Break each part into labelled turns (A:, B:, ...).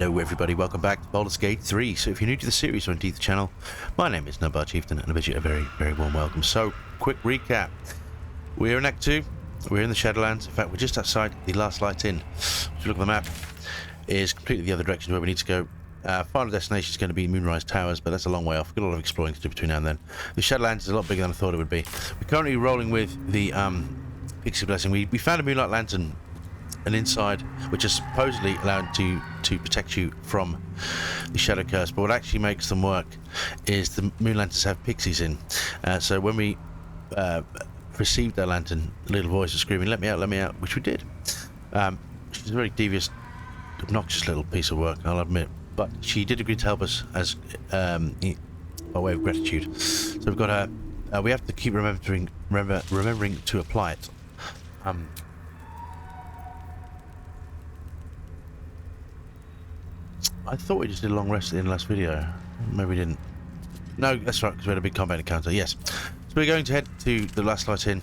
A: Hello everybody, welcome back to Baldur's Gate 3. So if you're new to the series or indeed the channel, my name is Nutbar Chieftain and I bid you a very, very warm welcome. So, quick recap. We're in Act 2, we're in the Shadowlands. In fact, we're just outside the last light inn. If you look at the map, is completely the other direction where we need to go. Final destination is going to be Moonrise Towers, but that's a long way off. We've got a lot of exploring to do between now and then. The Shadowlands is a lot bigger than I thought it would be. We're currently rolling with the Pixie Blessing. We found a Moonlight Lantern, and inside, which is supposedly allowed to protect you from the Shadow Curse, but what actually makes them work is the Moon Lanterns have pixies in. So when we received our lantern, the little voice was screaming, let me out, which we did. She's a very devious, obnoxious little piece of work, I'll admit, but she did agree to help us as by way of gratitude. So we've got her, we have to keep remembering to apply it. I thought we just did a long rest in the last video. Maybe we didn't. No, that's right, because we had a big combat encounter. Yes. So we're going to head to the last light inn.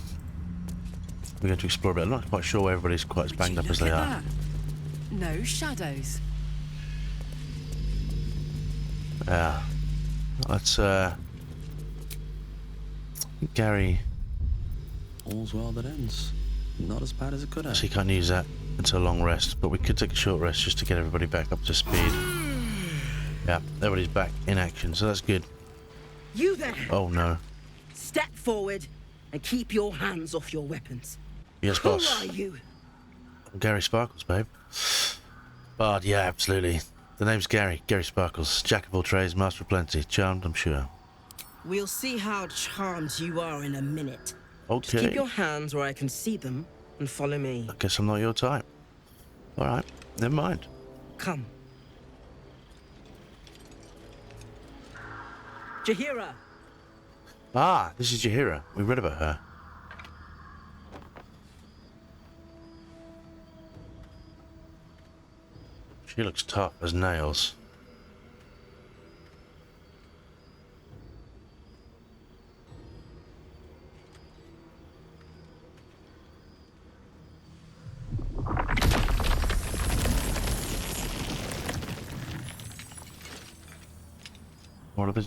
A: We're going to explore a bit. I'm not quite sure where everybody's quite as banged up as they are.
B: No shadows.
A: Yeah. Let's, Gary.
C: All's well that ends. Not as bad as it could have.
A: So you can't use that until a long rest, but we could take a short rest just to get everybody back up to speed. Yeah, everybody's back in action, so that's good.
D: You there!
A: Oh no.
D: Step forward and keep your hands off your weapons.
A: Yes, boss.
D: Who are you?
A: I'm Gary Sparkles, babe. Bard, yeah, absolutely. The name's Gary Sparkles. Jack of all trades, master of plenty. Charmed, I'm sure.
D: We'll see how charmed you are in a minute.
A: Okay.
D: Just keep your hands where I can see them and follow me.
A: I guess I'm not your type. Alright, never mind.
D: Come. Jahira!
A: Ah, this is Jahira. We read about her. She looks tough as nails.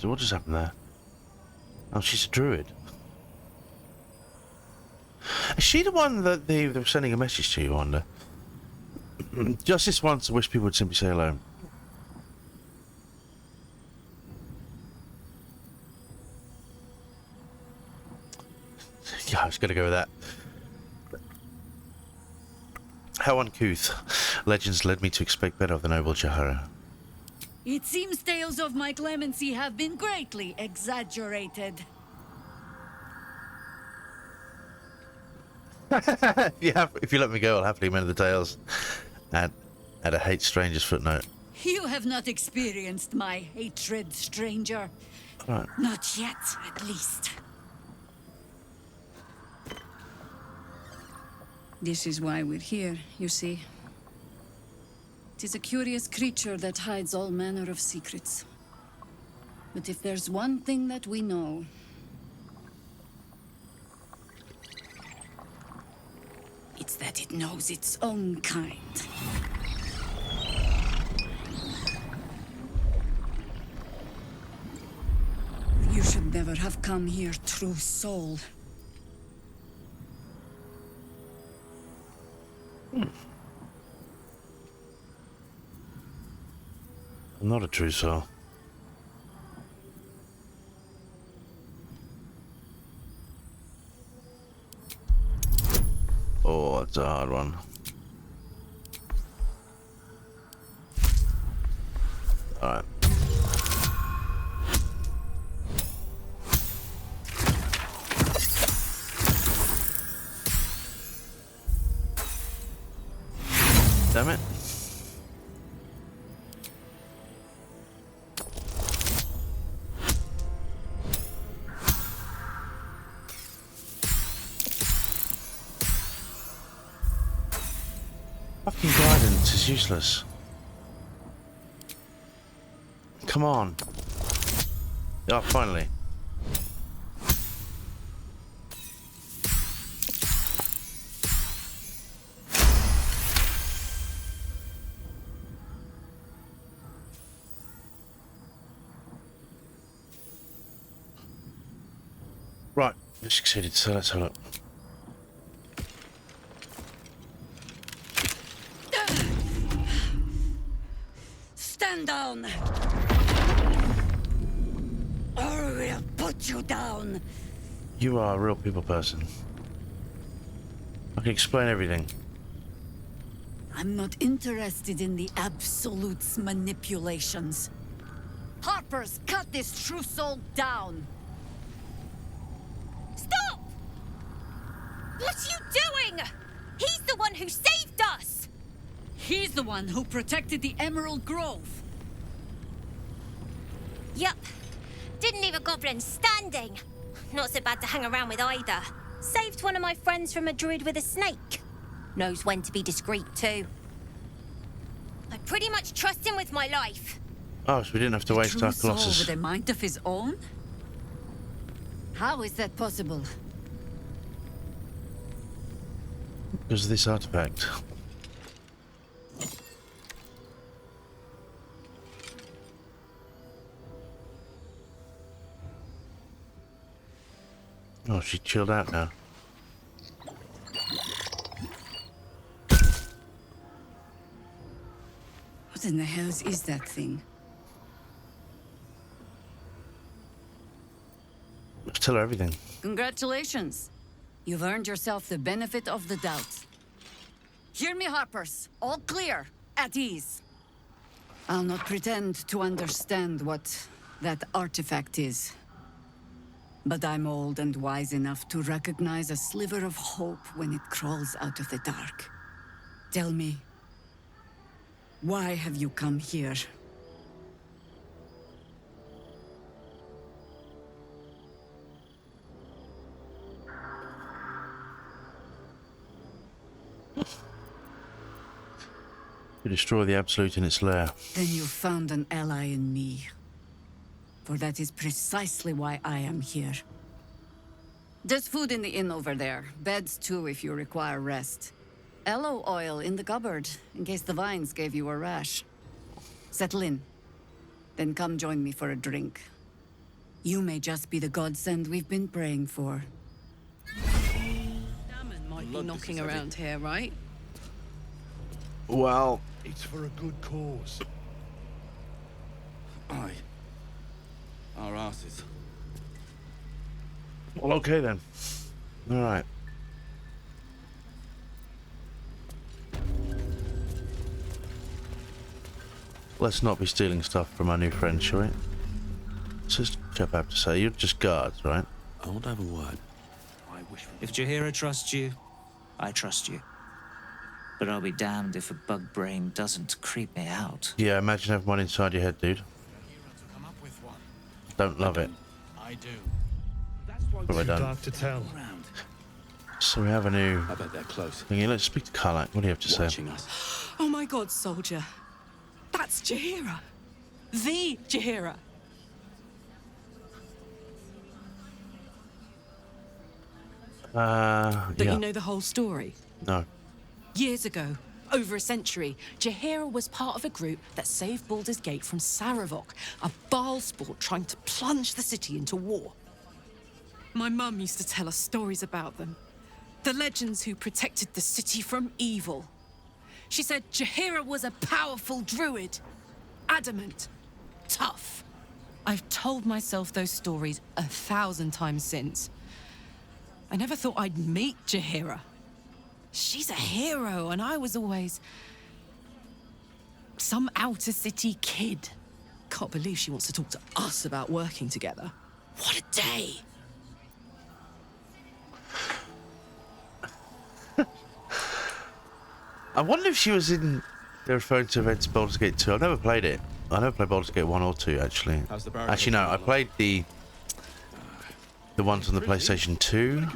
A: What just happened there? Oh, she's a druid. Is she the one that they were sending a message to, you wonder? Just this once, I wish people would simply say hello. Yeah, I was going to go with that. How uncouth. Legends led me to expect better of the noble Jahara.
B: It seems tales of my clemency have been greatly exaggerated.
A: Yeah, if you let me go, I'll happily mend the tales. And a hate stranger's footnote.
B: You have not experienced my hatred, stranger.
A: Right.
B: Not yet, at least. This is why we're here, you see. It is a curious creature that hides all manner of secrets. But if there's one thing that we know, it's that it knows its own kind. You should never have come here, true soul.
A: I'm not a true soul. Oh, that's a hard one. Alright. Damn it. Fucking guidance is useless. Come on. Oh, finally. Right, we succeeded, so let's have a look.
B: Stand down! Or we'll put you down!
A: You are a real people person. I can explain everything.
B: I'm not interested in the absolutes manipulations. Harpers, cut this true soul down!
E: Stop! What are you doing? He's the one who saved us!
B: He's the one who protected the Emerald Grove.
E: Yup. Didn't leave a goblin standing. Not so bad to hang around with either. Saved one of my friends from a druid with a snake. Knows when to be discreet too. I pretty much trust him with my life.
A: Oh, so we didn't have to waste our
B: True soul
A: colossus.
B: with a mind of his own? How is that possible?
A: Because of this artifact. Oh, she chilled out now.
B: What in the hells is that thing?
A: Let's tell her everything.
B: Congratulations. You've earned yourself the benefit of the doubt. Hear me, Harpers. All clear. At ease. I'll not pretend to understand what that artifact is. But I'm old and wise enough to recognize a sliver of hope when it crawls out of the dark. Tell me, why have you come here?
A: To destroy the Absolute in its lair.
B: Then you found an ally in me. For that is precisely why I am here. There's food in the inn over there. Beds too if you require rest. Aloe oil in the cupboard, in case the vines gave you a rash. Settle in. Then come join me for a drink. You may just be the godsend we've been praying for.
F: Salmon might be knocking around here, right?
A: Well,
G: It's for a good cause.
C: Aye. Our asses.
A: well, okay then. All right. Let's not be stealing stuff from our new friend, shall we? What's this chap have to say? You're just guards, right?
C: I want to have a word.
G: I wish for
H: If Jaheira trusts you, I trust you. But I'll be damned if a bug brain doesn't creep me out.
A: Yeah, imagine having one inside your head, dude.
G: come up with one.
A: Don't love it.
G: I do.
A: What have I done?
G: Dark to tell.
C: Around.
A: So we have a new
C: I bet they're close.
A: thingy. Let's speak to Karlak. What do you have to say?
C: Watching us.
F: Oh my god, soldier. That's Jaheira. The Jaheira. Don't
A: Yeah.
F: you know the whole story?
A: No.
F: Years ago, over a century, Jaheira was part of a group that saved Baldur's Gate from Saravok, a Baal sport trying to plunge the city into war. My mum used to tell us stories about them. The legends who protected the city from evil. She said Jaheira was a powerful druid. Adamant. Tough. I've told myself those stories 1,000 times since. I never thought I'd meet Jaheira. She's a hero, and I was always some outer city kid. Can't believe she wants to talk to us about working together. What a day!
A: I wonder if she was in. They're referring to events Baldur's Gate 2. I've never played it. I never played Baldur's Gate 1 or 2, actually.
C: How's the barricade
A: Actually, no. I
C: going?
A: played the ones on the PlayStation 2.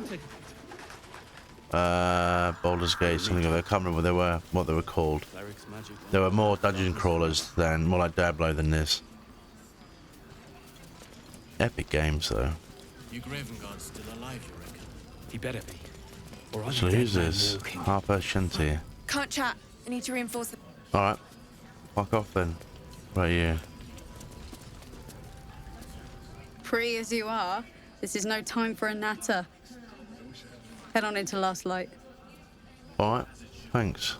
A: Baldur's Gate, something like that. I can't remember what they were called.
C: Cleric's magic.
A: There were more dungeon crawlers than more like Diablo than this. Epic games, though.
G: You Graven God's still alive, you reckon? He better be. Or I'm
A: So
G: a dead
A: who's
G: man
A: this?
G: walking.
A: Harper Shanty.
I: Can't chat. I need to reinforce the...
A: Alright. Fuck off then. Right, you.
I: Free as you are,
J: This is no time for a natter. Head on into Last Light.
A: Alright, thanks.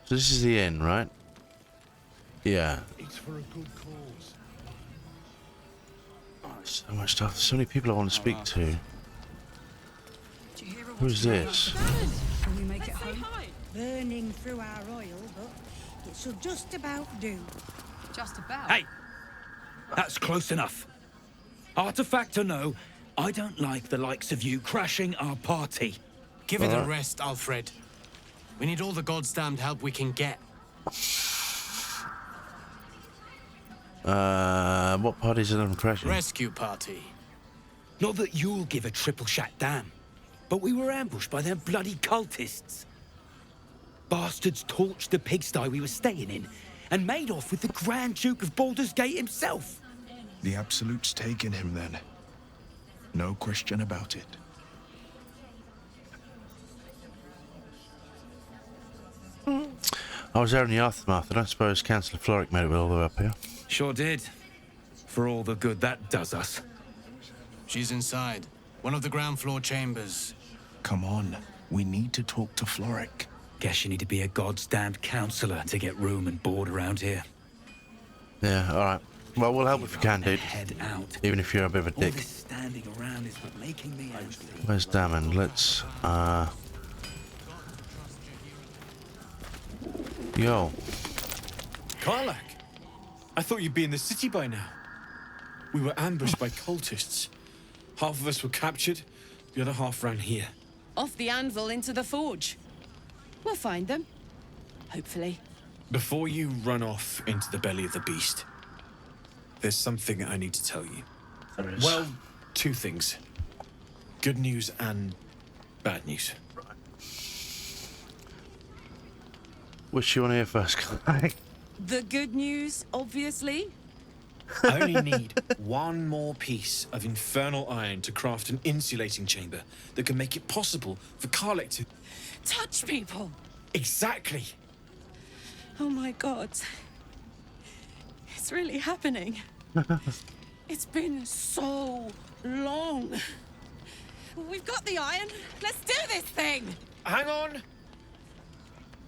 A: So this is the inn, right? Yeah.
K: It's for a good cause.
A: Oh, so much stuff. So many people I want to speak to. Who's this?
J: Can we make it home?
L: Burning through our oil, but it should just about do.
J: Just about.
M: Hey! That's close enough. Artifact or no, I don't like the likes of you crashing our party.
G: Give it a rest, Alfred. We need all the god's damned help we can get.
A: What party's it on crashing?
G: Rescue party.
M: Not that you'll give a triple shot damn, but we were ambushed by them bloody cultists. Bastards torched the pigsty we were staying in and made off with the Grand Duke of Baldur's Gate himself.
K: The Absolute's taken him then. No question about it.
A: I was there in the aftermath. I don't suppose Councillor Floric made it all the way up here.
M: Sure did. For all the good that does us.
G: She's inside. One of the ground floor chambers.
K: Come on. We need to talk to Floric.
M: Guess you need to be a god's damned counsellor to get room and board around here.
A: Yeah, alright. Well, we'll help if we can, dude.
M: Head out.
A: Even if you're a bit of a
M: All
A: dick.
M: this standing around is what making me angry.
A: Where's Damon? Let's, Yo.
N: Karlak! I thought you'd be in the city by now. We were ambushed by cultists. Half of us were captured, the other half ran here.
F: Off the anvil into the forge. We'll find them. Hopefully.
N: Before you run off into the belly of the beast, there's something I need to tell you.
A: There is.
N: Well, two things. Good news and bad news.
A: Which you want to hear first, guy?
F: The good news, obviously.
N: I only need one more piece of infernal iron to craft an insulating chamber that can make it possible for Karlak to...
F: Touch people!
N: Exactly!
F: Oh my god. It's really happening. It's been so long. We've got the iron. Let's do this thing!
N: Hang on!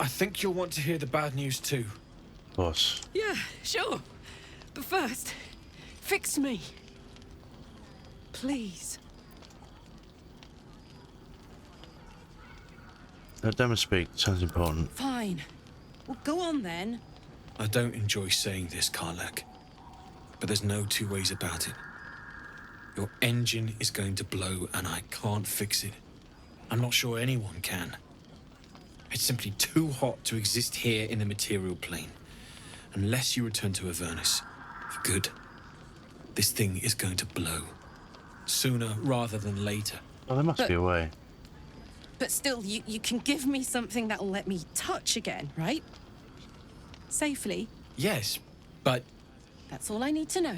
N: I think you'll want to hear the bad news too.
A: Boss.
F: Yeah, sure. But first, fix me. Please.
A: Let Damon speak. Sounds important.
F: Fine. Well, go on then.
N: I don't enjoy saying this, Karlak, but there's no two ways about it. Your engine is going to blow and I can't fix it. I'm not sure anyone can. It's simply too hot to exist here in the material plane. Unless you return to Avernus for good, this thing is going to blow. Sooner rather than later.
A: Oh, there must be a way.
F: But still, you can give me something that'll let me touch again, right? Safely.
N: Yes, but...
F: That's all I need to know.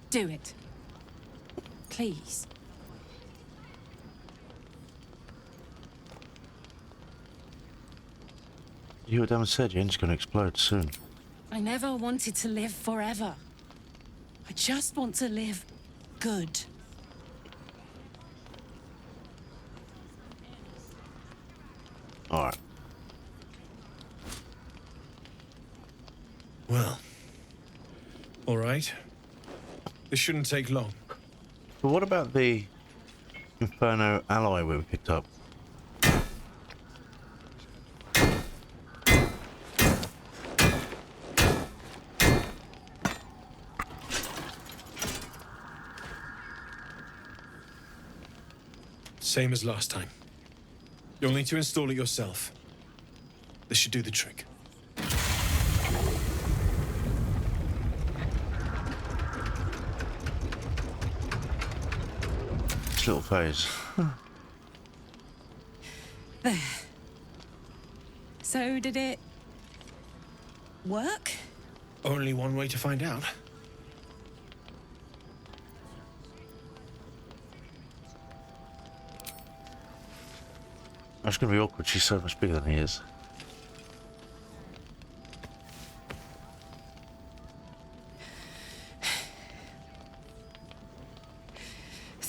F: Do it. Please.
A: You hear what Damon said? Your engine's going to explode soon.
F: I never wanted to live forever. I just want to live good.
A: Alright.
N: Well... all right. This shouldn't take long.
A: But what about the Inferno alloy we picked up?
N: Same as last time. You'll need to install it yourself. This should do the trick.
A: This little phase.
F: There. So did it work?
N: Only one way to find out.
A: That's going to be awkward. She's so much bigger than he is.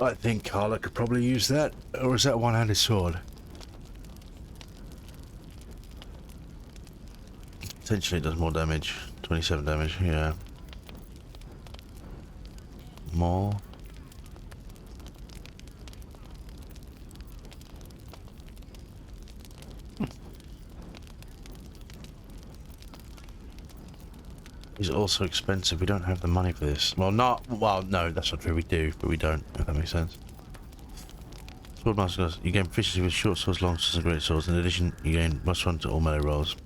A: I think Carla could probably use that. Or is that a one-handed sword? Potentially it does more damage. 27 damage, yeah. More. It's also expensive. We don't have the money for this. Well, no, that's not true. We do, but we don't, if that makes sense. Swordmaster, you gain proficiency with short swords, long swords, and great swords. In addition, you gain +1 to all melee rolls.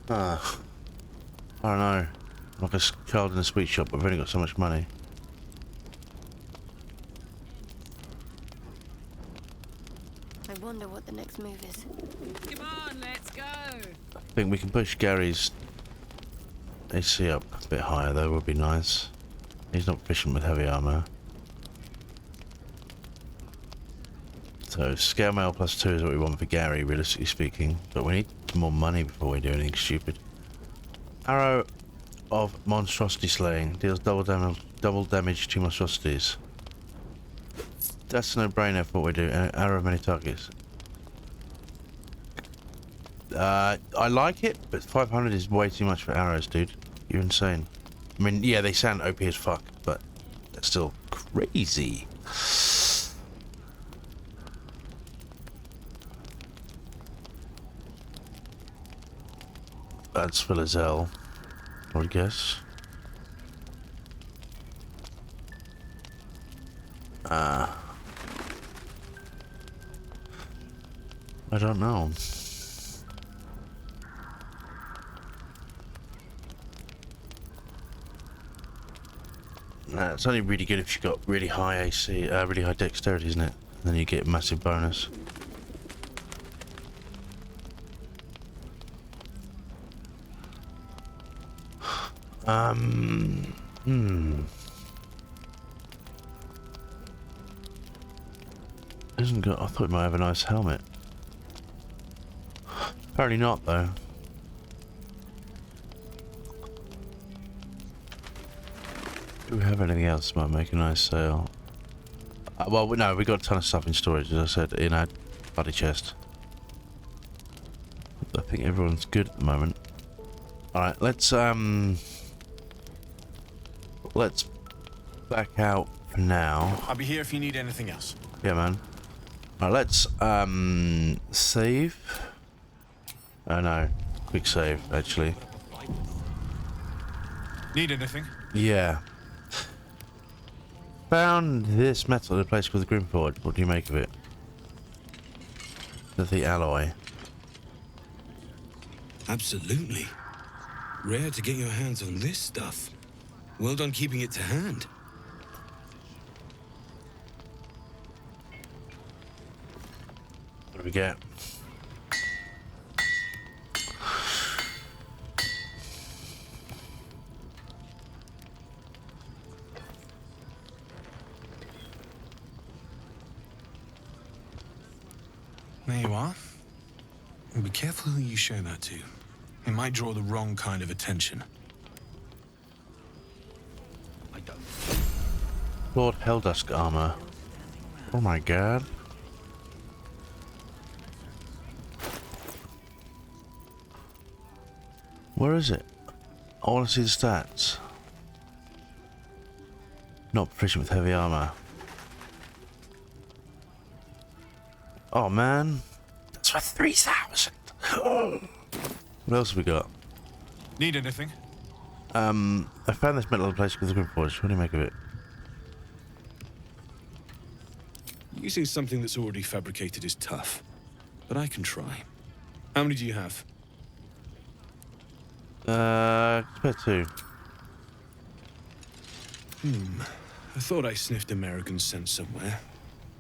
A: I don't know. Like a child in a sweet shop, but I've only got so much money.
O: I wonder what the next move is.
B: Come on, let's go.
A: I think we can push Gary's AC up a bit higher, though, would be nice. He's not proficient with heavy armor. So, scale mail +2 is what we want for Gary, realistically speaking. But we need more money before we do anything stupid. Arrow of monstrosity slaying deals double damage to monstrosities. That's a no-brainer for what we do. An arrow of many targets. I like it, but 500 is way too much for arrows, dude. You're insane. I mean, yeah, they sound OP as fuck, but that's still crazy. That's for Lizelle, I would guess. I don't know. Nah, it's only really good if you've got really high AC, really high dexterity, isn't it? Then you get a massive bonus. Isn't good. I thought it might have a nice helmet. Apparently not, though. Do we have anything else that might make a nice sale? Well, no, we got a ton of stuff in storage, as I said, in our body chest. I think everyone's good at the moment. Alright, let's back out for now.
P: I'll be here if you need anything else.
A: Yeah, man. Alright, let's save. Oh no, quick save actually.
P: Need anything?
A: Yeah. Found this metal in a place called the Grimford. What do you make of it? The alloy.
N: Absolutely. Rare to get your hands on this stuff. Well done keeping it to hand.
A: What do we get?
P: There you are. And be careful who you show that to. It might draw the wrong kind of attention.
A: Lord Helldusk armor. Oh my god. Where is it? I want to see the stats. Not proficient with heavy armor. Oh man, that's for 3,000. What else have we got?
P: Need anything?
A: I found this metal in a place called the Grimforge. What do you make of it?
N: Using something that's already fabricated is tough, but I can try. How many do you have?
A: Spare 2.
N: I thought I sniffed American scent somewhere.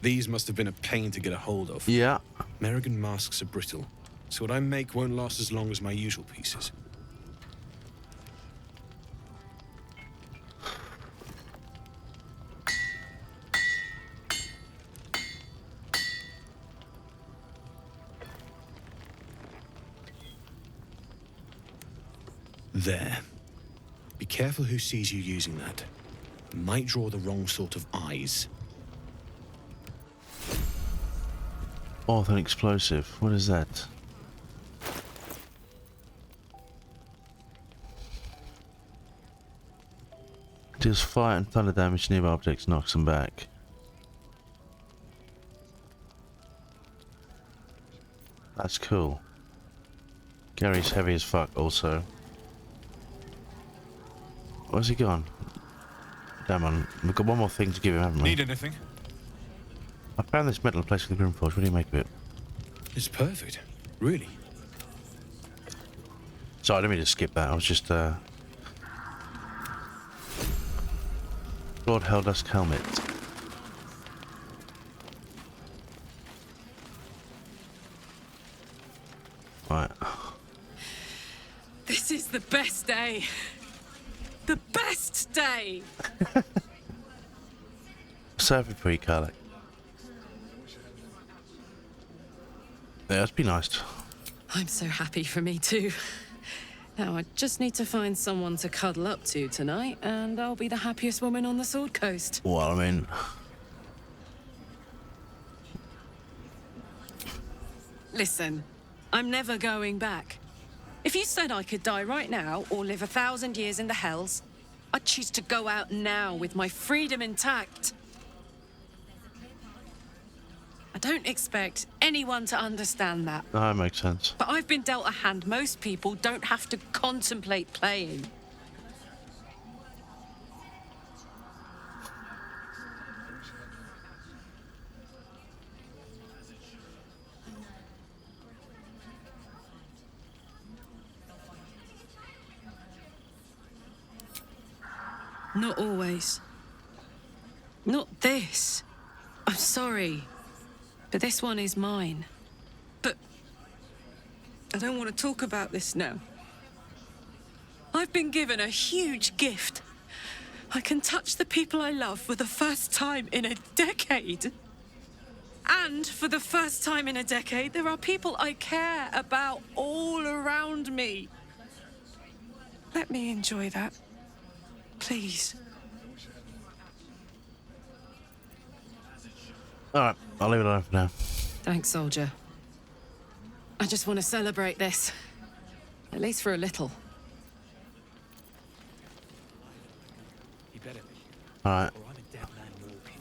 N: These must have been a pain to get a hold of.
A: Yeah.
N: American masks are brittle, so what I make won't last as long as my usual pieces. There. Be careful who sees you using that. Might draw the wrong sort of eyes.
A: Oh, an explosive. What is that? Deals fire and thunder damage to nearby objects, knocks them back. That's cool. Gary's heavy as fuck also. Where's he gone? Damn on. We've got one more thing to give him, haven't we?
P: Need anything?
A: I found this metal place with the Grimforge. What do you make of it?
N: It's perfect. Really.
A: Sorry, let me just skip that. I was just Lord Helldusk helmet. Right.
F: This is the best day. The best day!
A: Serve it for you, Karlach. Yeah, that's been nice.
F: I'm so happy for me too. Now I just need to find someone to cuddle up to tonight, and I'll be the happiest woman on the Sword Coast.
A: Well, I mean...
F: Listen, I'm never going back. If you said I could die right now, or live 1,000 years in the Hells, I'd choose to go out now with my freedom intact. I don't expect anyone to understand that.
A: That makes sense.
F: But I've been dealt a hand most people don't have to contemplate playing. Not always. Not this. I'm sorry. But this one is mine. But I don't want to talk about this now. I've been given a huge gift. I can touch the people I love for the first time in a decade. And for the first time in a decade, there are people I care about all around me. Let me enjoy that. Please.
A: Alright, I'll leave it alone for now.
F: Thanks, soldier. I just want to celebrate this. At least for a little.
M: You better be.
A: Alright.
M: Or I'm a dead man walking.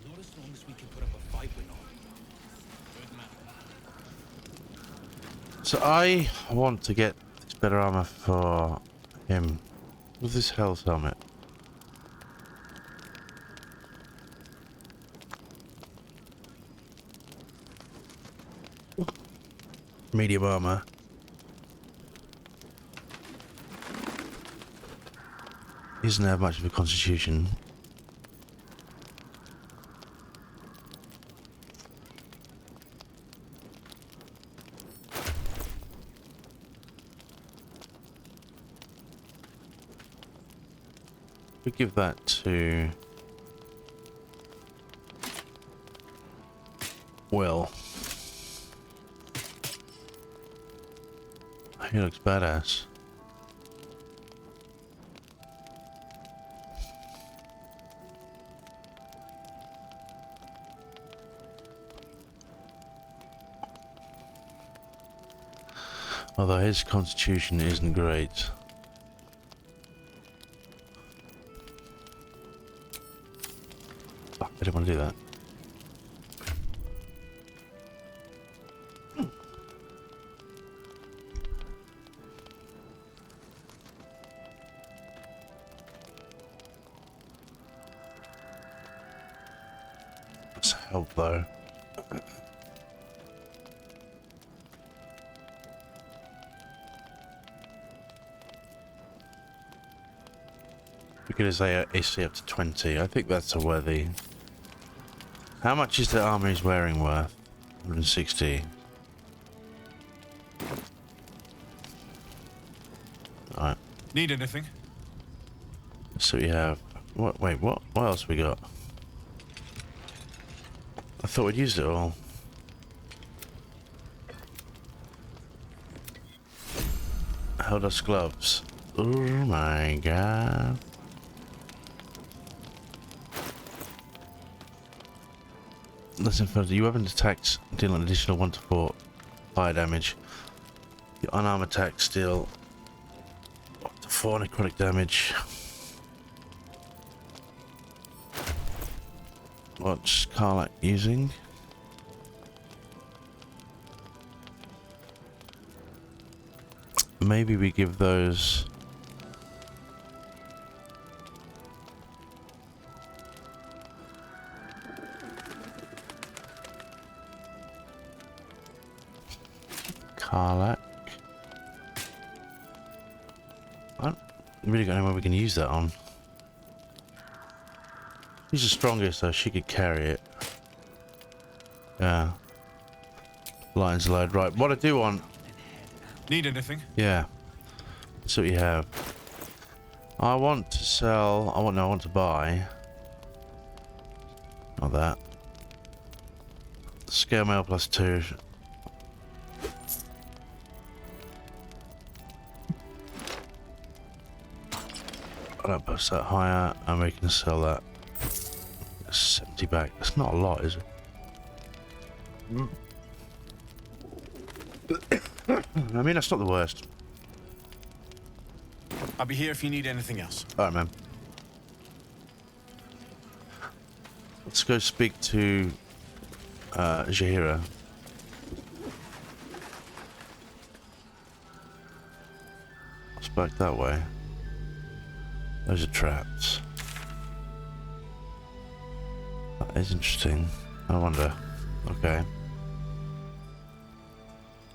M: Not as long as we can put up a fight, we're not.
A: So I want to get this better armor for him. With this Hell's helmet. Medium armor. He doesn't have much of a constitution. We give that to Will. He looks badass. Although his constitution isn't great. Fuck, I didn't want to do that. Let's help though. We could say AC up to 20. I think that's a worthy. How much is the armor he's wearing worth? 160. Alright.
P: Need anything?
A: So we have. What? Wait, what? What else we got? I thought we'd used it all. Held us gloves. Oh my god. Listen further, your weapon attacks deal an additional 1 to 4 fire damage. Your unarmed attacks deal up to 4 necrotic damage. What's Karlak using? Maybe we give those... Karlak. I don't really got anywhere we can use that on. She's the strongest, so she could carry it. Yeah. Lion's load. Right, what I do want...
P: Need anything?
A: Yeah. So what you have. I want to sell... I want to buy... Not that. Scale mail +2. I'll post that higher, and we can sell that 70 back. That's not a lot, is it? I mean, that's not the worst.
P: I'll be here if you need anything else.
A: Alright, man. Let's go speak to Jaheira. Let's back that way. Those are traps. That is interesting. I wonder. Okay.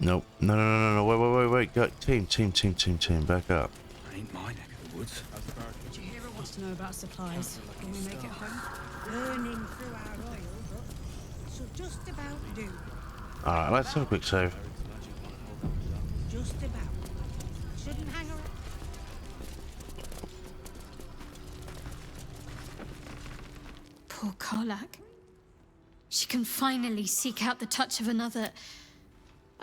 A: Nope. No. Wait. Go. Team. Back up.
M: Ain't my neck of the woods.
L: Jaheira wants to know about supplies. Can we make it home? Burning through our oil, but she'll just about do.
A: Alright, let's have a quick save.
L: Just about. Shouldn't hang around.
O: Poor Karlak. She can finally seek out the touch of another,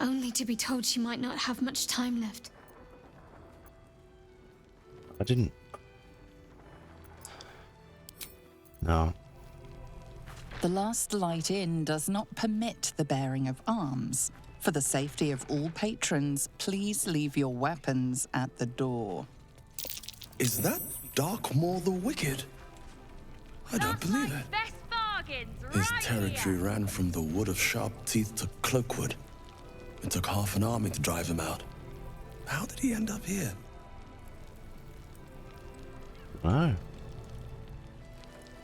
O: only to be told she might not have much time left.
A: I didn't. No.
Q: The Last Light Inn does not permit the bearing of arms. For the safety of all patrons, please leave your weapons at the door.
K: Is that Darkmoor the Wicked? I don't believe it. His territory ran from the Wood of Sharp Teeth to Cloakwood. It took half an army to drive him out. How did he end up here?
A: No.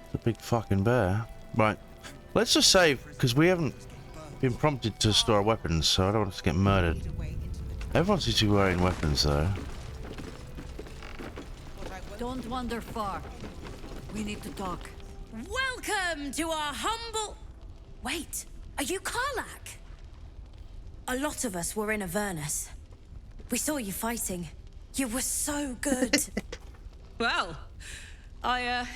A: It's a big fucking bear. Right. Let's just save, because we haven't been prompted to store our weapons, so I don't want us to get murdered. Everyone seems to be wearing weapons, though.
B: Don't wander far. We need to talk.
R: Welcome to our humble... Wait, are you Karlak? A lot of us were in Avernus. We saw you fighting. You were so good.
F: Well, yeah,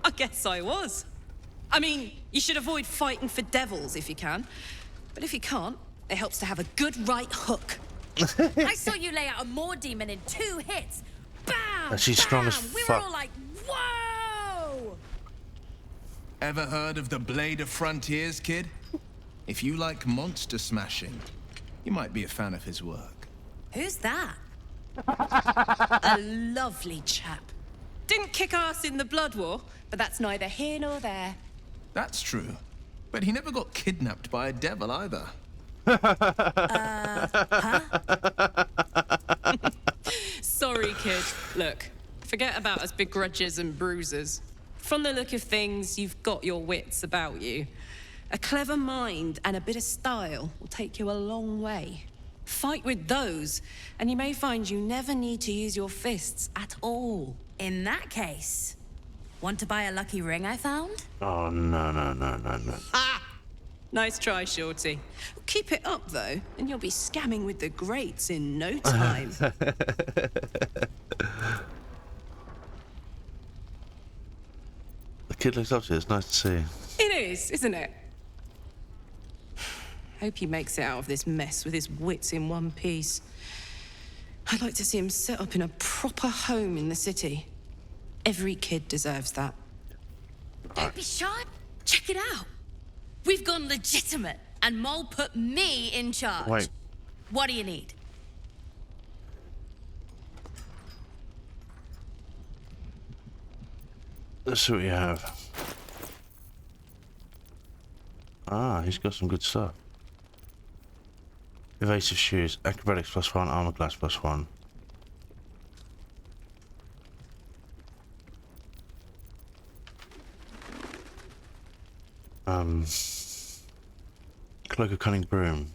F: I guess I was. I mean, you should avoid fighting for devils if you can. But if you can't, it helps to have a good right hook.
R: I saw you lay out a Moor demon in 2 hits. Bam!
A: She's strong as
R: We
A: fuck.
R: were all like, whoa!
S: Ever heard of the Blade of Frontiers, kid? If you like monster smashing, you might be a fan of his work.
R: Who's that? A lovely chap.
F: Didn't kick ass in the Blood War, but that's neither here nor there.
S: That's true. But he never got kidnapped by a devil either.
F: Sorry, kid. Look, forget about us begrudges and bruisers. From the look of things, you've got your wits about you. A clever mind and a bit of style will take you a long way. Fight with those, and you may find you never need to use your fists at all.
R: In that case, want to buy a lucky ring I found?
A: Oh, no.
F: Ah! Nice try, Shorty. Keep it up, though, and you'll be scamming with the greats in no time.
A: The kid looks up to you. It's nice to see.
F: It is, isn't it? Hope he makes it out of this mess with his wits in one piece. I'd like to see him set up in a proper home in the city. Every kid deserves that.
R: Don't be shy. Check it out. We've gone legitimate, and Mole put me in charge.
A: Wait.
R: What do you need?
A: Let's see what you have. Ah, he's got some good stuff. Evasive shoes, acrobatics +1, armor class +1. Cloak of Cunning Broom.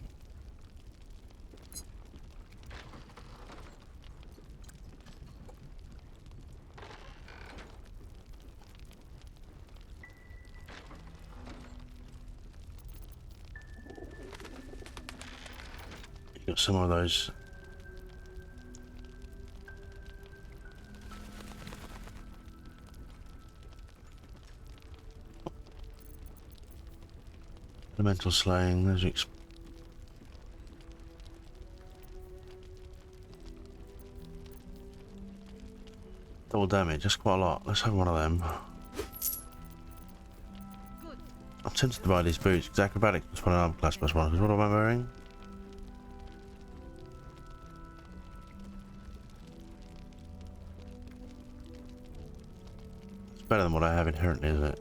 A: Got some of those. Elemental slaying, there's double damage, that's quite a lot. Let's have one of them. I'm tempted to buy these boots because acrobatics +1 and armor class +1. Because what am I wearing? It's better than what I have inherently, isn't it?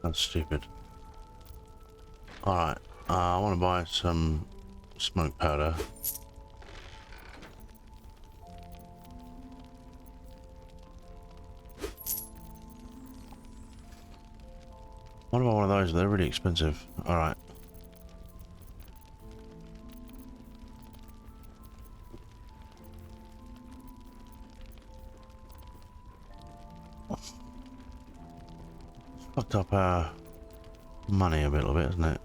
A: That's stupid. Alright, I want to buy some smoke powder. What about one of those? They're really expensive. Alright. Fucked up our money a little bit, isn't it?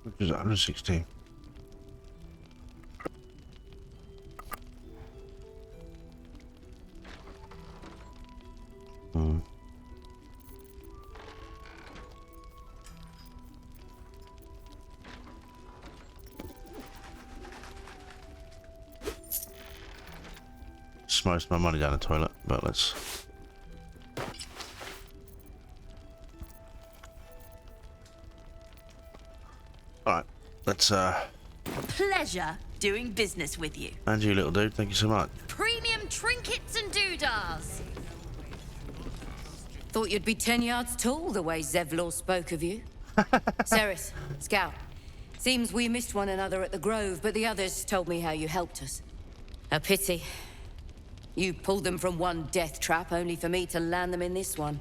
A: Which is 160. Most of my money down the toilet, but let's. Alright, let's
R: Pleasure doing business with you.
A: and you, little dude, thank you so much.
R: Premium trinkets and doodahs.
B: Thought you'd be 10 yards tall the way Zevlor spoke of you. Ceres, Scout. Seems we missed one another at the Grove, but the others told me how you helped us. A pity. You pulled them from one death trap, only for me to land them in this one.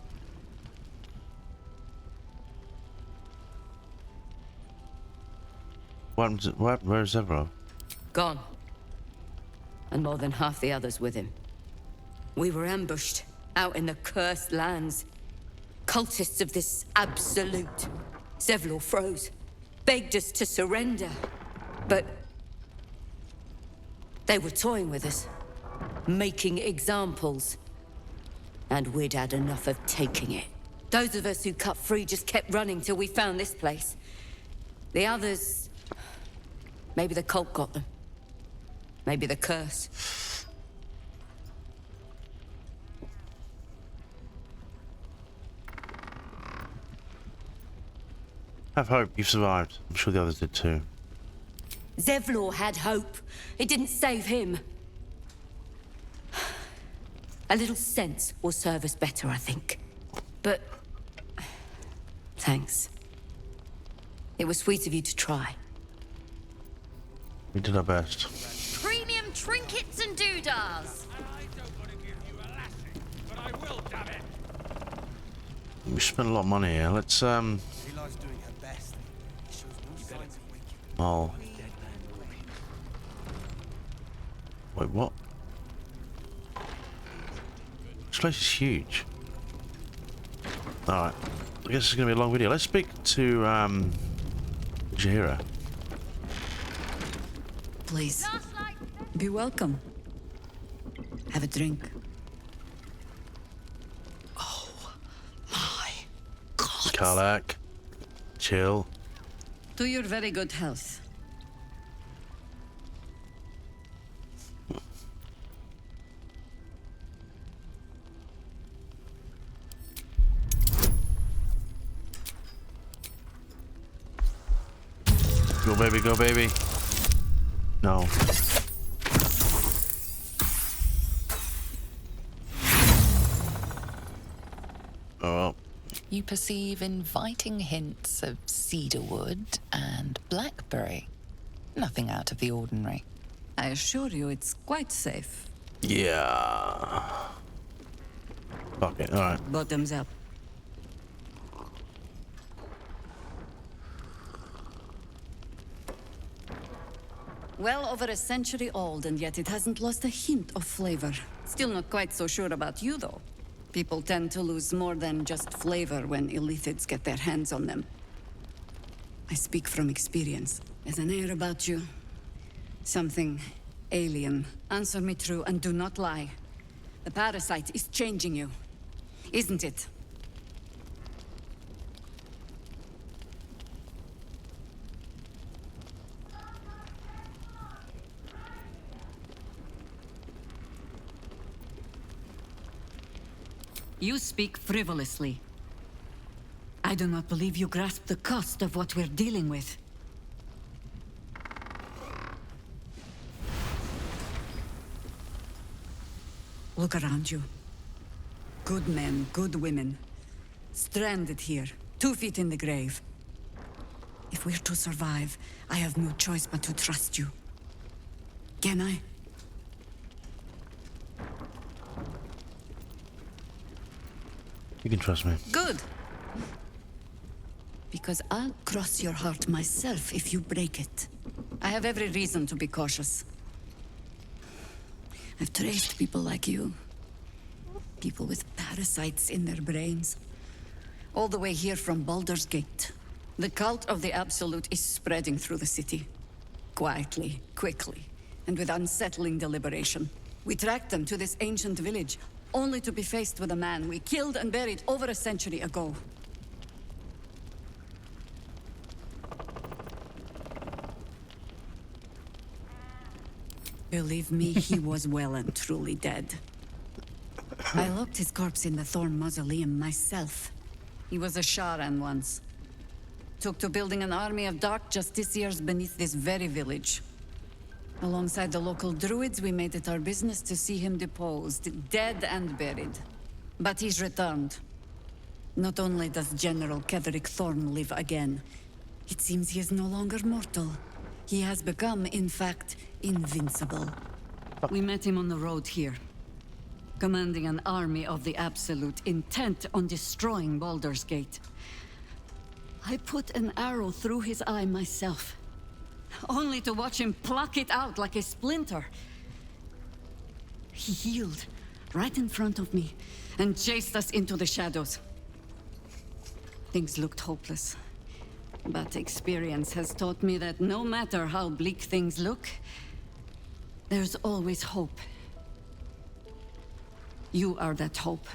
A: Where's Zevlor?
B: Gone. And more than half the others with him. We were ambushed, out in the cursed lands. Cultists of this absolute. Zevlor froze, begged us to surrender. But they were toying with us. Making examples. And we'd had enough of taking it. Those of us who cut free just kept running till we found this place. The others... maybe the cult got them. Maybe the curse.
A: Have hope, you've survived. I'm sure the others did too.
B: Zevlor had hope. It didn't save him. A little sense will serve us better, I think. But... thanks. It was sweet of you to try.
A: We did our best.
R: Premium trinkets and doodahs.
G: I don't want to give you a lassie, but I
M: will, damn it.
A: We spent a lot of money here. Let's
T: Eli's doing her best. She shows no signs of waking.
A: oh. Wait, what? This place is huge. Alright. I guess it's gonna be a long video. Let's speak to Jaheira.
B: Please. Be welcome. Have a drink.
A: Karlach. Chill.
B: To your very good health.
A: Go baby, go baby. No. Oh well.
Q: You perceive inviting hints of cedarwood and blackberry. Nothing out of the ordinary.
B: I assure you it's quite safe.
A: Yeah. Fuck it, alright.
B: Bottoms up. Well over a century old, and yet it hasn't lost a hint of flavor. Still not quite so sure about you, though. People tend to lose more than just flavor when illithids get their hands on them. I speak from experience. There's an air about you. Something alien. Answer me true and do not lie. The parasite is changing you, isn't it? You speak frivolously. I do not believe you grasp the cost of what we're dealing with. Look around you. Good men, good women. Stranded here, 2 feet in the grave. If we're to survive, I have no choice but to trust you. Can I?
A: You can trust me.
B: Good. Because I'll cross your heart myself if you break it. I have every reason to be cautious. I've traced people like you. People with parasites in their brains. All the way here from Baldur's Gate. The cult of the Absolute is spreading through the city. Quietly, quickly, and with unsettling deliberation. We tracked them to this ancient village, only to be faced with a man we killed and buried over a century ago. Believe me, he was well and truly dead. I locked his corpse in the Thorn Mausoleum myself. He was a Sharan once. Took to building an army of dark justiciars beneath this very village. Alongside the local druids, we made it our business to see him deposed, dead and buried. But he's returned. Not only does General Ketheric Thorn live again, it seems he is no longer mortal. He has become, in fact, invincible. We met him on the road here, commanding an army of the Absolute, intent on destroying Baldur's Gate. I put an arrow through his eye myself, only to watch him pluck it out like a splinter. He healed right in front of me and chased us into the shadows. Things looked hopeless, but experience has taught me that no matter how bleak things look, there's always hope. You are that hope.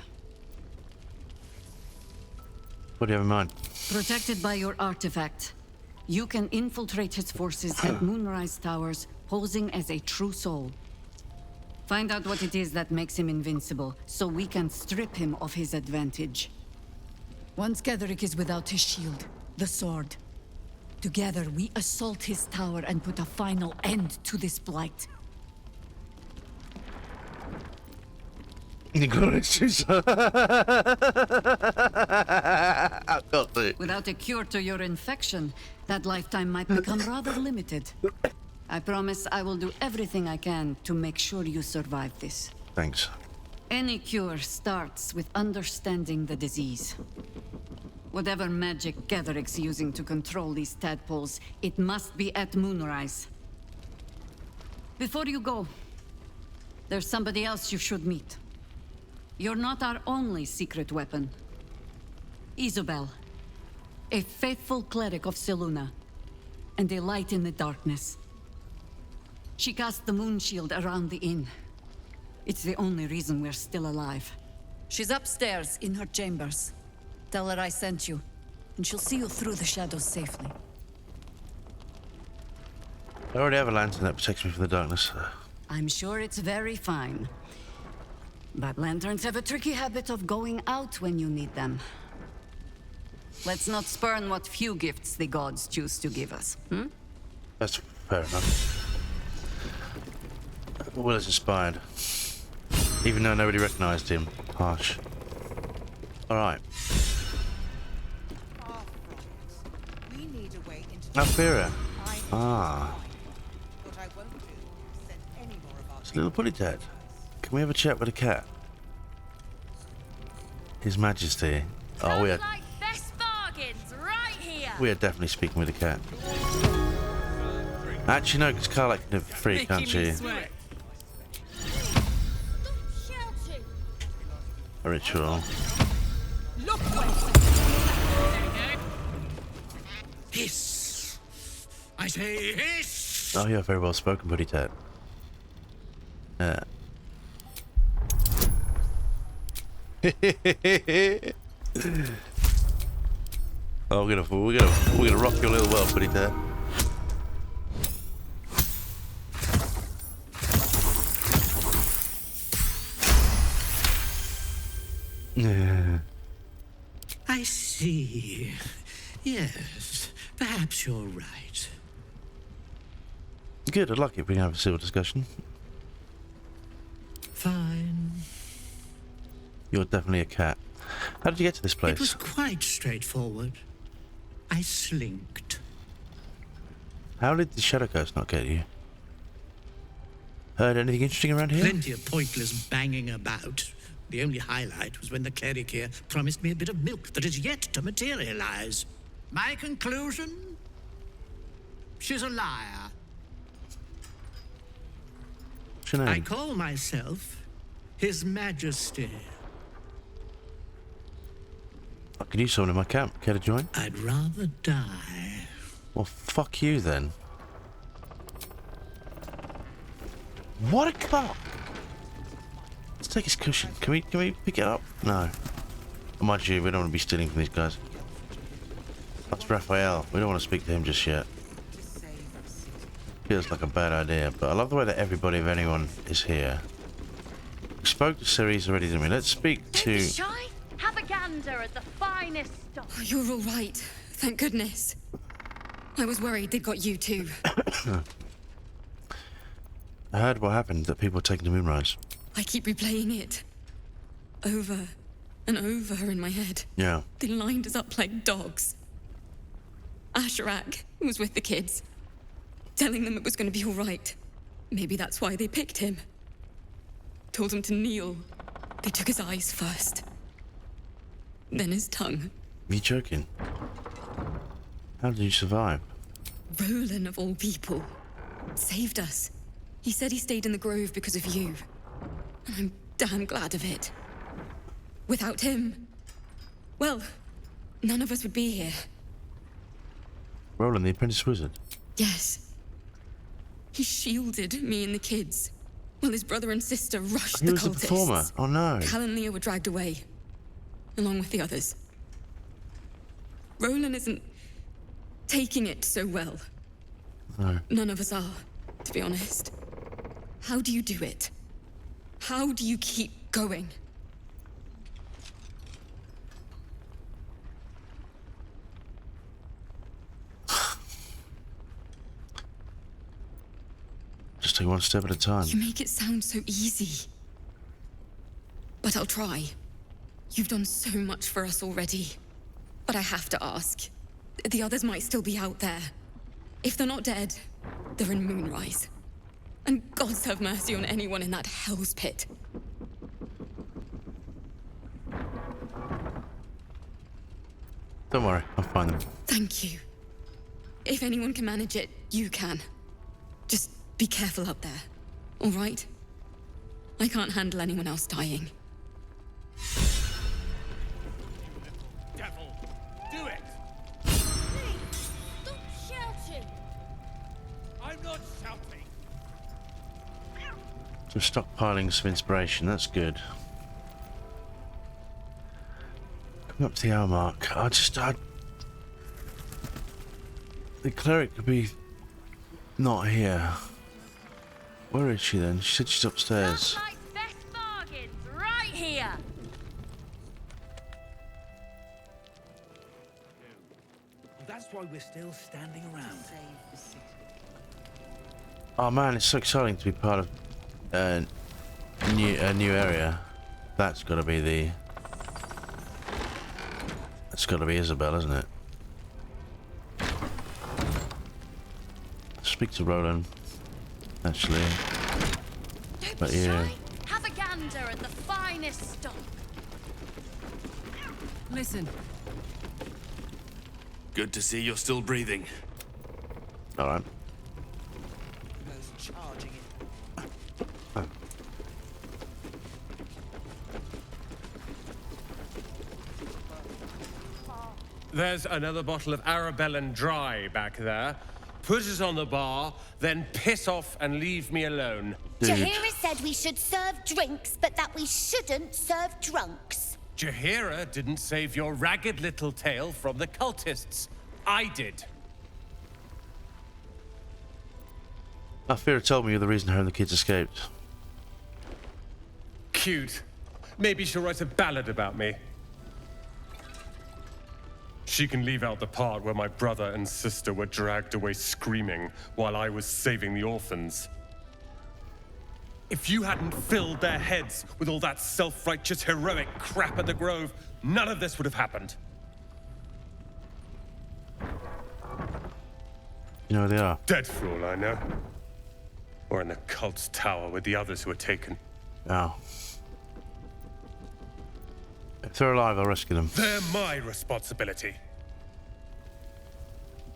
A: What do you have in mind?
B: Protected by your artifact, you can infiltrate his forces at Moonrise Towers, posing as a true soul. Find out what it is that makes him invincible, so we can strip him of his advantage. Once Ketheric is without his shield, the sword. Together, we assault his tower and put a final end to this blight. Without a cure to your infection, that lifetime might become rather limited. I promise I will do everything I can to make sure you survive this.
A: Thanks.
B: Any cure starts with understanding the disease. Whatever magic Gatheric's using to control these tadpoles, it must be at moonrise. Before you go, there's somebody else you should meet. You're not our only secret weapon. Isobel, a faithful cleric of Selûne, and a light in the darkness. She cast the moon shield around the inn. It's the only reason we're still alive. She's upstairs in her chambers. Tell her I sent you, and she'll see you through the shadows safely.
A: I already have a lantern that protects me from the darkness.
B: I'm sure it's very fine. But lanterns have a tricky habit of going out when you need them. Let's not spurn what few gifts the gods choose to give us, hmm?
A: That's fair enough. Will is inspired. Even though nobody recognized him. Harsh. Alright. Alfira. Ah. It's a little putty tat. Can we have a chat with a cat? His Majesty. Oh, we are.
E: Like best bargains right here.
A: We are definitely speaking with a cat. Actually, no, because Carla can live free, can't she? A ritual.
M: Look hiss. I say hiss.
A: Oh, you're very well spoken, Putty Tat. Yeah. Oh, we're gonna rock your little world, Putty Tat. Yeah.
M: I see. Yes, perhaps you're right.
A: Good, I'd like it if we can have a civil discussion.
M: Fine.
A: You're definitely a cat. How did you get to this place?
M: It was quite straightforward. I slinked.
A: How did the Shadow Ghost not get you? Heard anything interesting around here?
M: Plenty of pointless banging about. The only highlight was when the cleric here promised me a bit of milk that is yet to materialize. My conclusion? She's a liar.
A: What's your name?
M: I call myself His Majesty.
A: I could use someone in my camp. Care to join?
M: I'd rather die.
A: Well, fuck you then. What a cock! Let's take his cushion. Can we pick it up? No. Mind you, we don't want to be stealing from these guys. That's Raphael. We don't want to speak to him just yet. Feels like a bad idea, but I love the way that everybody, if anyone, is here. We spoke to Ceres already, didn't we? Let's speak to...
E: Don't be shy. Have a gander at the finest stock.
F: Oh, you're all right. Thank goodness. I was worried they'd got you too.
A: I heard what happened, that people were taken to Moonrise.
F: I keep replaying it. Over and over in my head.
A: Yeah.
F: They lined us up like dogs. Asherak was with the kids, telling them it was going to be all right. Maybe that's why they picked him. Told him to kneel. They took his eyes first. Then his tongue.
A: Are you joking? How did you survive?
F: Roland, of all people, saved us. He said he stayed in the grove because of you. And I'm damn glad of it. Without him, well, none of us would be here.
A: Roland, the apprentice wizard?
F: Yes. He shielded me and the kids, while his brother and sister rushed
A: He
F: the
A: was the
F: cultists.
A: performer. Oh no.
F: Cal and Leah were dragged away, along with the others. Roland isn't taking it so well.
A: No.
F: None of us are, to be honest. How do you do it? How do you keep going?
A: Just take one step at a time.
F: You make it sound so easy. But I'll try. You've done so much for us already. But I have to ask. The others might still be out there. If they're not dead, they're in Moonrise. And gods have mercy on anyone in that hell's pit.
A: Don't worry, I'll find them.
I: Thank you. If anyone can manage it, you can. Just be careful up there, all right? I can't handle anyone else dying.
G: Devil, do it!
E: Please, stop shouting!
G: I'm not shouting!
A: So stockpiling some inspiration, that's good. Coming up to the hour mark. The cleric could be not here. Where is she then? She said she's upstairs.
E: Like best bargains right here.
M: That's why we're still standing around.
A: Oh man, it's so exciting to be part of a new area. That's got to be the. That's got to be Isabel, isn't it? Speak to Roland. Actually, but yeah.
E: Have a gander at the finest stock.
F: Listen.
C: Good to see you're still breathing.
A: All right.
T: Charging it.
A: Oh.
G: There's another bottle of Arabellan Dry back there. Put it on the bar, then piss off and leave me alone.
E: Jaheira said we should serve drinks, but that we shouldn't serve drunks.
G: Jaheira didn't save your ragged little tail from the cultists. I did.
A: Alfira told me you're the reason her and the kids escaped.
G: Cute. Maybe she'll write a ballad about me. She can leave out the part where my brother and sister were dragged away screaming while I was saving the orphans. If you hadn't filled their heads with all that self-righteous heroic crap at the Grove, none of this would have happened.
A: You know where they are?
G: Dead for all I know. Or in the cult's tower with the others who were taken.
A: Oh. If they're alive, I'll rescue them.
G: They're my responsibility.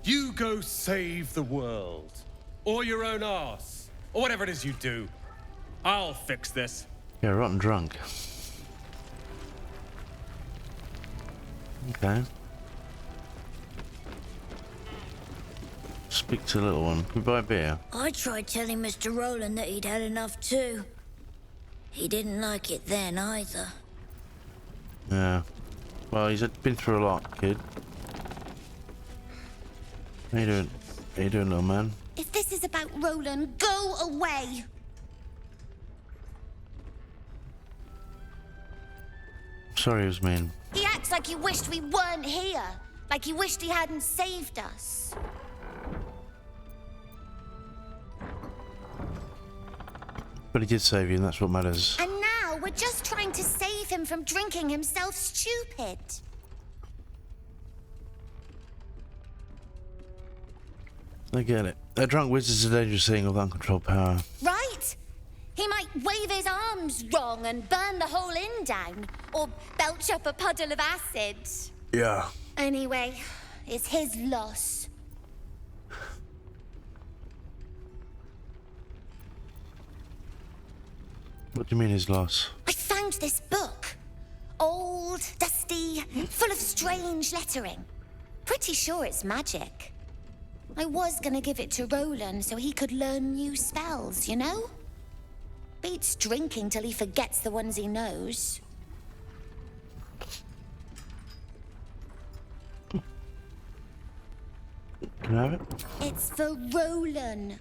G: You go save the world. Or your own arse. Or whatever it is you do. I'll fix this.
A: Yeah, rotten drunk. Okay. Speak to the little one. Can we buy a beer?
U: I tried telling Mr. Roland that he'd had enough too. He didn't like it then either.
A: Yeah. Well, he's been through a lot, kid. How you doing? How you doing, little man?
E: If this is about Roland, go away!
A: Sorry, it was mean.
E: He acts like he wished we weren't here. Like he wished he hadn't saved us.
A: But he did save you, and that's what matters.
E: And now we're just trying to save him from drinking himself stupid.
A: I get it. A drunk wizard's a dangerous thing with uncontrolled power.
E: Right? He might wave his arms wrong and burn the whole inn down. Or belch up a puddle of acid.
A: Yeah.
E: Anyway, it's his loss.
A: What do you mean his loss?
E: I found this book. Old, dusty, full of strange lettering. Pretty sure it's magic. I was gonna give it to Roland so he could learn new spells, you know? Beats drinking till he forgets the ones he knows.
A: Can I have it?
E: It's for Roland.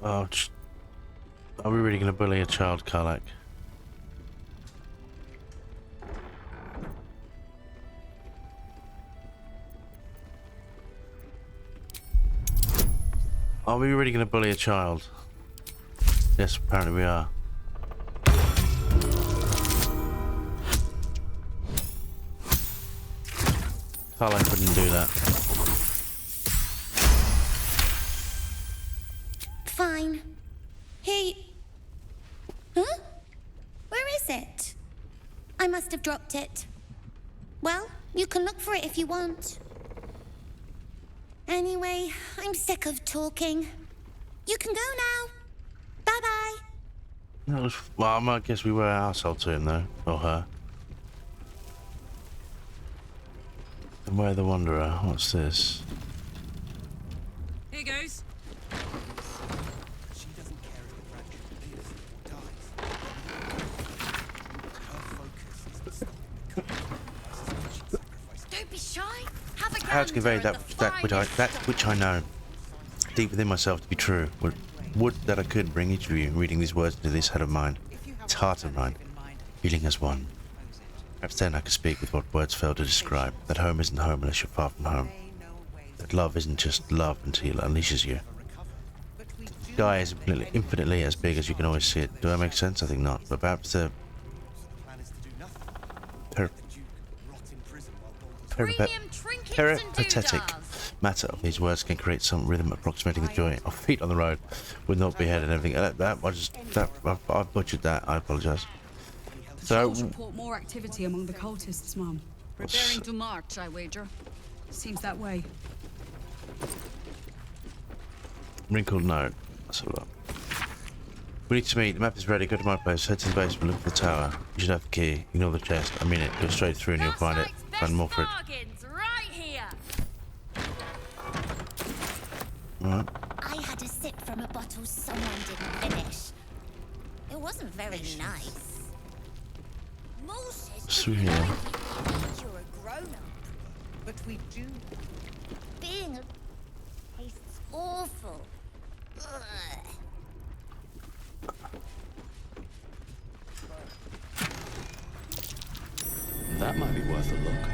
A: Oh, are we really going to bully a child, Karlak? Are we really going to bully a child? Yes, apparently we are. Karlak wouldn't do that.
E: Fine. Huh? Where is it? I'm must have dropped it. Well, you can look for it if you want. Anyway, I'm sick of talking. You can go now. Bye-bye.
A: That was, well, I guess we were an arsehole to him, though. Or her. And where the Wanderer? What's this?
F: Here goes.
T: She doesn't care if the branch lives or dies. Her focus is on stopping the cult.
E: Don't be shy. Have a
A: How to convey that which I know deep within myself to be true. Would that I could bring each of you reading these words into this head of mine, this heart of mine, feeling as one. Perhaps then I could speak with what words fail to describe. That home isn't home unless you're far from home. That love isn't just love until it unleashes you. The sky is infinitely as big as you can always see it. Do that make sense? I think not. But perhaps the peripatetic matter of these words can create some rhythm approximating the joy of feet on the road with no behead and everything. I butchered that. I apologise. So,
L: report more activity among the cultists, Mum.
B: Preparing to march, I wager.
L: Seems that way.
A: wrinkled note. Let's have a look. We need to meet. The map is ready. Go to my place. Head to the basement. Look for the tower. You should have the key. Ignore the chest. I mean it. Go straight through and you'll find it. Find more for it.
E: Right here.
A: Alright.
E: I had a sip from a bottle someone didn't finish. It wasn't very nice.
A: Through here.
E: You're a grown-up.
D: But we do.
E: Being a tastes awful. Ugh.
C: That might be worth a look.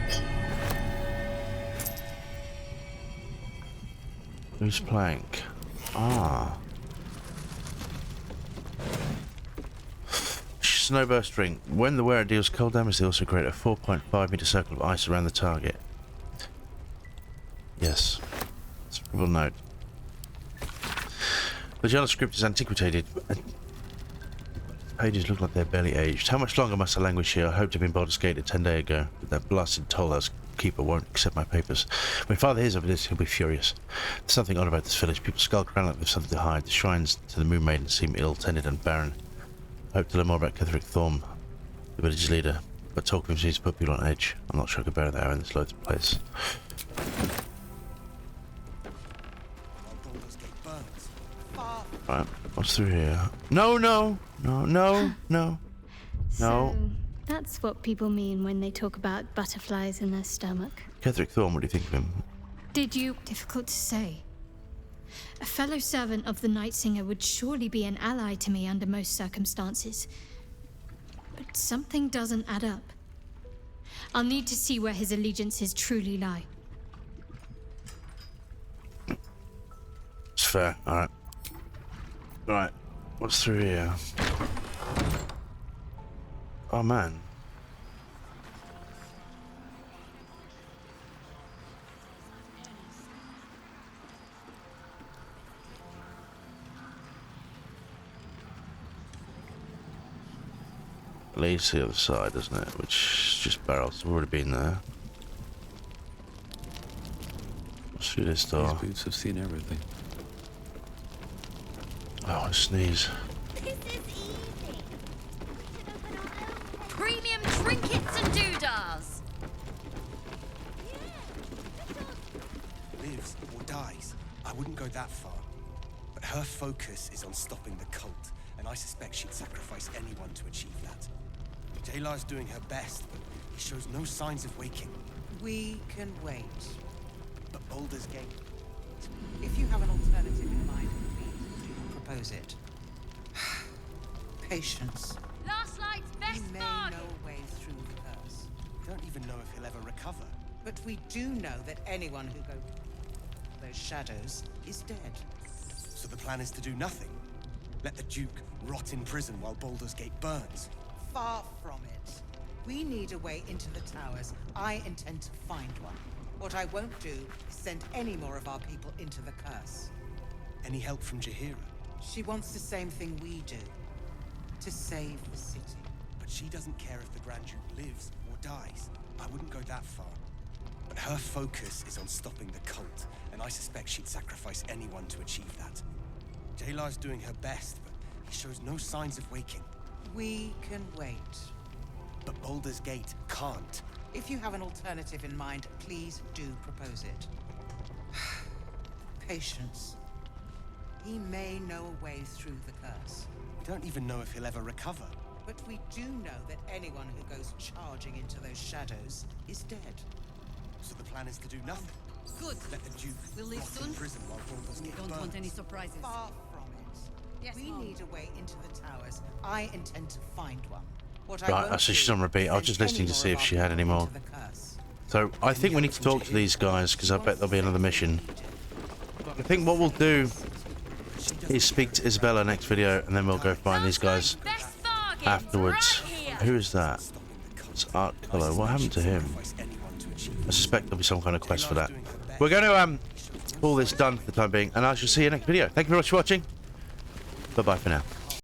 A: Loose plank. Ah. Snowburst ring. When the wearer deals cold damage, they also create a 4.5 meter circle of ice around the target. Yes. Scribble note. The journal script is antiquated. Pages look like they're barely aged. How much longer must I languish here? I hoped to have been Baldur Gate 10 days ago, but that blasted tollhouse keeper won't accept my papers. When Father hears of this, he'll be furious. There's something odd about this village. People skulk around like they've something to hide. The shrines to the Moon Maiden seem ill-tended and barren. I hope to learn more about Ketheric Thorm, the village leader, but talk to him seems to put people on edge. I'm not sure I could bear that in this loathsome place. Right, what's through here? No.
O: So, that's what people mean when they talk about butterflies in their stomach.
A: Ketheric Thorm, what do you think of him?
O: Did you... Difficult to say. A fellow servant of the Night Singer would surely be an ally to me under most circumstances. But something doesn't add up. I'll need to see where his allegiances truly lie.
A: It's fair, alright. Right, what's through here? Oh man. Leads to the other side, doesn't it? Which is just barrels. We've already been there. What's through this door?
C: These boots have seen everything.
A: Oh, I sneeze.
B: Premium trinkets and doodahs.
T: Lives or dies. I wouldn't go that far. But her focus is on stopping the cult, and I suspect she'd sacrifice anyone to achieve that. Jailar's doing her best, but he shows no signs of waking.
D: We can wait.
T: But Baldur's Gate...
D: If you have an alternative in mind, please propose it. Patience.
B: Last night's best
D: He may
B: bargain.
D: know a way through the curse.
T: We don't even know if he'll ever recover.
D: But we do know that anyone who goes those shadows is dead.
T: So the plan is to do nothing? Let the Duke rot in prison while Baldur's Gate burns?
D: Far from it. We need a way into the towers. I intend to find one. What I won't do is send any more of our people into the curse.
T: Any help from Jaheira?
D: She wants the same thing we do. To save the city.
T: But But she doesn't care if the Grand Duke lives or dies. I wouldn't go that far. But her focus is on stopping the cult, and I suspect she'd sacrifice anyone to achieve that. Jailar's doing her best, but he shows no signs of waking.
D: We can wait.
T: But Baldur's Gate can't.
D: If you have an alternative in mind, please do propose it. Patience. He may know a way through the curse.
T: We don't even know if he'll ever recover.
D: But we do know that anyone who goes charging into those shadows is dead.
T: So the plan is to do nothing.
B: Good.
T: Let the Duke
B: We'll leave
T: rot in
B: soon.
T: prison while Baldur's
B: We
T: Gate
B: don't want
T: burns.
B: any surprises.
D: Far from it.
B: Yes,
D: we
B: Mom.
D: need a way into the towers. I intend to find one. What
A: Right, so she's on repeat. I was just listening to see if she had any more. So I think we need to talk to these guys because I bet there'll be another mission. I think what we'll do is speak to Isabella next video, and then we'll go find these guys afterwards. Who is that? It's Art Color. What happened to him? I suspect there'll be some kind of quest for that. We're going to call this done for the time being, and I shall see you next video. Thank you very much for watching. Bye bye for now.